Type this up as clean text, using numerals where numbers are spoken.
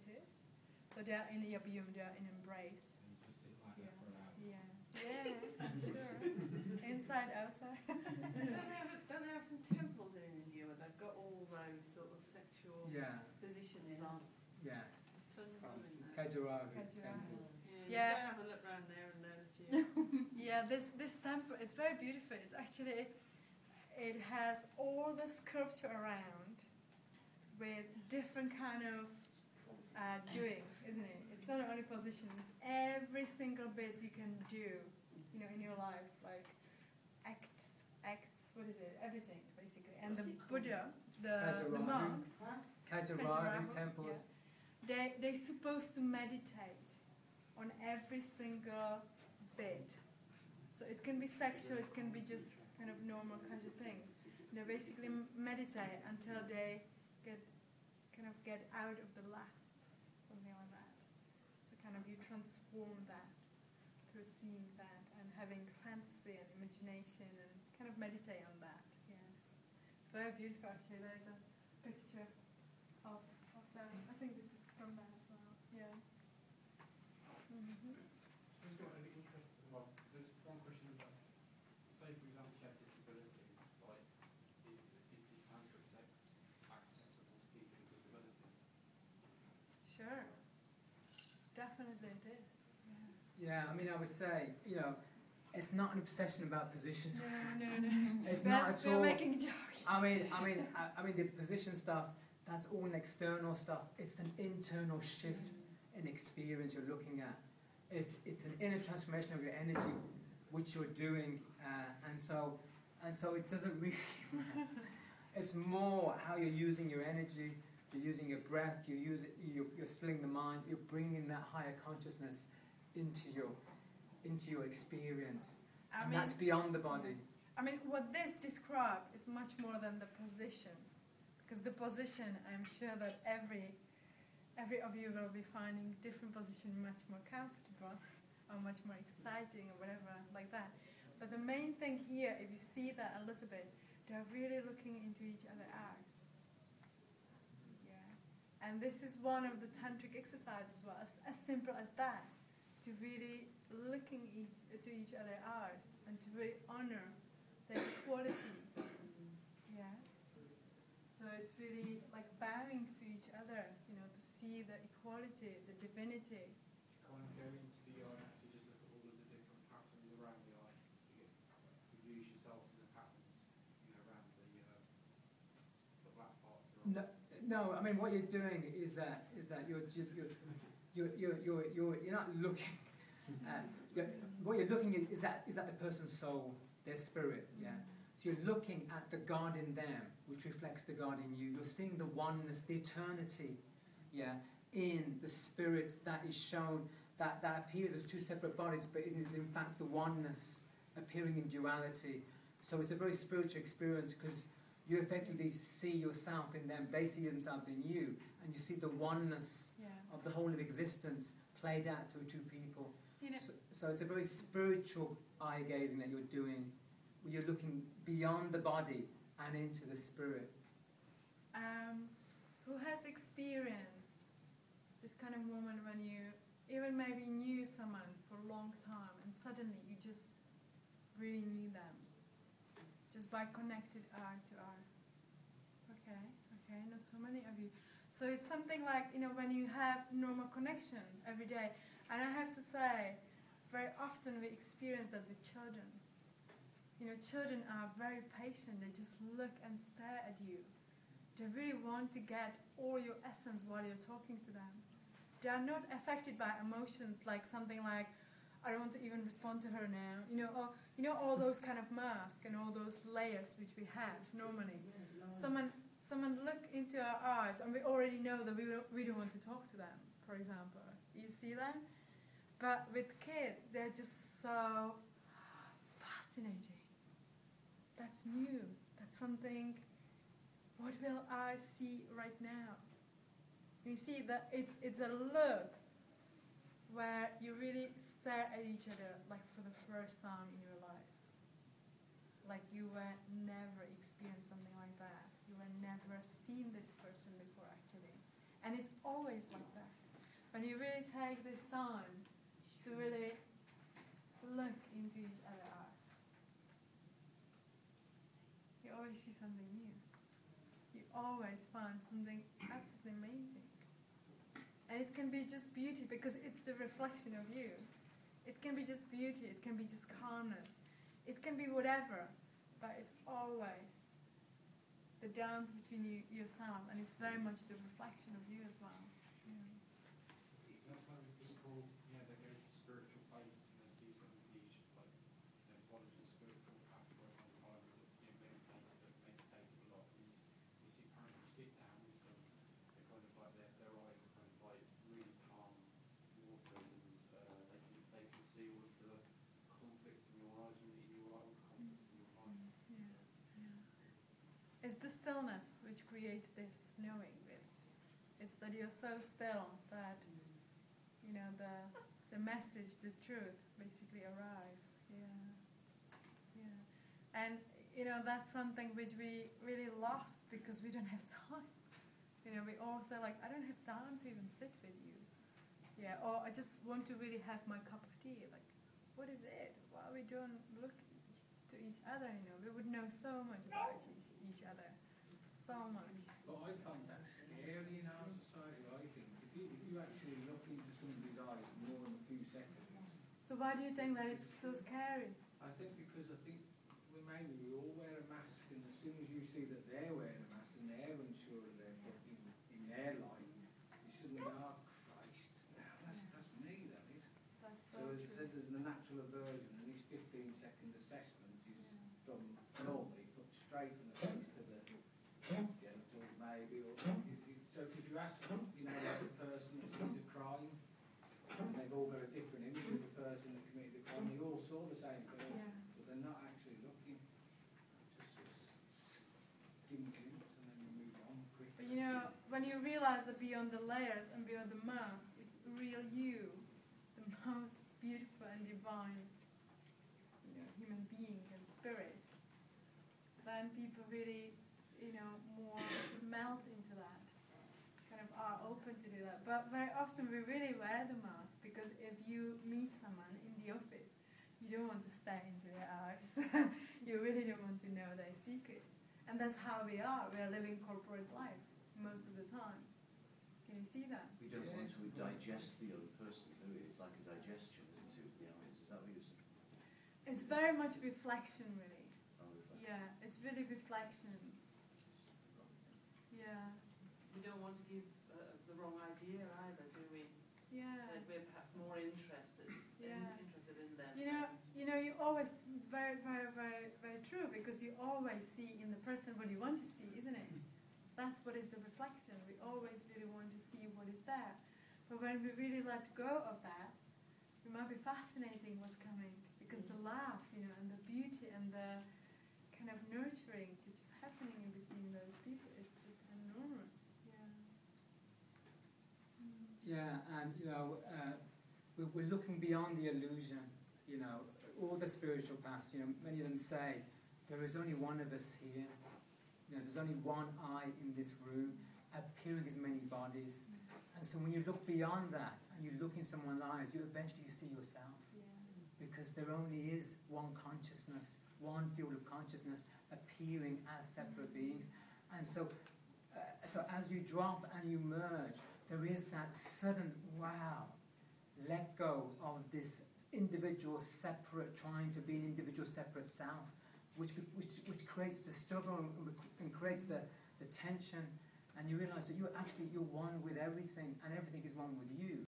it is. So they are in yabiyum, they are in embrace. And you just sit like that for hours. Sure. Inside, outside. Don't they have some temples in India where they've got all those sort of sexual positions on? Yes. There's tons of them in there. Khajuraho temples. Yeah. Go and have a look around there and learn a few. Yeah, this temple, it's very beautiful. It's actually, it has all the sculpture around with different kind of doings, isn't it? It's not only positions. Every single bit you can do, you know, in your life, like acts, what is it? Everything, basically. And the Buddha, the monks, Khajuraho temples. Yeah, they're supposed to meditate on every single bit. So it can be sexual, it can be just kind of normal kinds of things. They basically meditate until they get out of the lust, something like that. So kind of you transform that through seeing that and having fantasy and imagination and kind of meditate on that. Yeah, it's very beautiful actually. There's a picture of that. I think this is from that as well. Yeah. I've got an interest. Well, there's one question about, say for example, you have disabilities. Like, is tantric sex accessible to people with disabilities? Sure. Definitely it is. Yeah, I mean, I would say, you know, it's not an obsession about position. No. It's not at all. We're making jokes. I mean, the position stuff, that's all an external stuff. It's an internal shift in experience you're looking at. It's an inner transformation of your energy, which you're doing, and so it doesn't really. It's more how you're using your energy. You're using your breath. You're stilling the mind. You're bringing that higher consciousness into your experience, and that's beyond the body. I mean, what this describes is much more than the position, because the position, I'm sure that every of you will be finding different position much more comfortable, or much more exciting, or whatever like that. But the main thing here, if you see that a little bit, they're really looking into each other's eyes. And this is one of the tantric exercises as well, as simple as that, to really looking to each other's eyes and to really honor their equality. Yeah. So it's really like bowing to each other, you know, to see the equality, the divinity. You can't go into the eye to just look at all of the different patterns around the eye. You lose yourself in the patterns, you know, around the black part of the eye. No, I mean what you're doing is that you're not looking at what you're looking at is that the person's soul, their spirit, yeah. So you're looking at the God in them, which reflects the God in you. You're seeing the oneness, the eternity, yeah, in the spirit that is shown, that appears as two separate bodies, but is in fact the oneness appearing in duality. So it's a very spiritual experience because you effectively see yourself in them, they see themselves in you, and you see the oneness of the whole of existence played out through two people. You know, so it's a very spiritual eye gazing that you're doing, where you're looking beyond the body and into the spirit. Who has experienced this kind of moment when you even maybe knew someone for a long time and suddenly you just really knew them? Just by connected eye to eye. Okay, not so many of you. So it's something like, you know, when you have normal connection every day. And I have to say, very often we experience that with children. You know, children are very patient. They just look and stare at you. They really want to get all your essence while you're talking to them. They are not affected by emotions like something like, I don't want to even respond to her now, you know, or all those kind of masks and all those layers which we have normally. Someone look into our eyes and we already know that we don't want to talk to them, for example. You see that? But with kids, they're just so fascinating. That's new. That's something, what will I see right now? You see that it's a look where you really stare at each other like for the first time in your life. Like you were never experienced something like that. You were never seen this person before actually. And it's always like that. when you really take this time to really look into each other's eyes, you always see something new. You always find something absolutely amazing. And it can be just beauty because it's the reflection of you. It can be just beauty, it can be just calmness, it can be whatever, but it's always the dance between yourself, and it's very much the reflection of you as well. That's why people, they go to spiritual places and they see some of these, like, following the spiritual path for a long time, meditated a lot. And you see, apparently, you sit down with them, they're kind of like, their eyes are kind of like really calm waters, and they can see all of the conflicts in your eyes, and you all the conflicts in your mind. It's the stillness which creates this knowing, really. It's that you're so still that the message, the truth, basically arrive. And that's something which we really lost because we don't have time. We all say like, I don't have time to even sit with you. Or I just want to really have my cup of tea. Like, what is it? Why we don't look to each other? We would know so much about each other, so much. But eye contact's scary in our society, I think. If you actually look into somebody's eyes for more than a few seconds. So why do you think that it's so scary? I think because maybe we all wear a mask, and as soon as you see that they're wearing a mask and they're unsure of their footing in their life, you suddenly go, oh Christ, that's me, that is. That's So as I said, there's the natural aversion, and this 15-second assessment is from normally straight from the face to the genitals, maybe. So if you ask, like the person that sees a crime, and they've all got a different image of the person that committed the crime, they all saw the same person, but they're not actually looking. Just sort of skim glimpse, and then you move on quickly. But when you realize that beyond the layers and beyond the mask, it's real you, the most beautiful and divine human being and spirit, then people really, more melt into that, kind of are open to do that. But very often we really wear the mask because if you meet someone in the office, you don't want to stare into their eyes. You really don't want to know their secret. And that's how we are. We are living corporate life most of the time. Can you see that? We don't want to digest the other person, do we? It's like a digestion, isn't it, with the eyes? Is that what you're saying? It's very much reflection, really. Oh, reflection. Yeah, it's really reflection. Yeah. We don't want to give the wrong idea either, do we? Yeah. That we're perhaps more interested in them. You always, very, very, very, very true, because you always see in the person what you want to see, isn't it? That's what is the reflection. We always really want to see what is there. But when we really let go of that, it might be fascinating what's coming, because the laugh, and the beauty and the kind of nurturing which is happening in between those people is just enormous. And we're looking beyond the illusion. All the spiritual paths. Many of them say there is only one of us here. There's only one I in this room, appearing as many bodies. And so when you look beyond that and you look in someone's eyes, you eventually see yourself. Because there only is one consciousness, one field of consciousness appearing as separate beings. And so as you drop and you merge, there is that sudden, wow, let go of this individual separate, trying to be an individual separate self, which creates the struggle and creates the tension, and you realize that you're one with everything, and everything is one with you.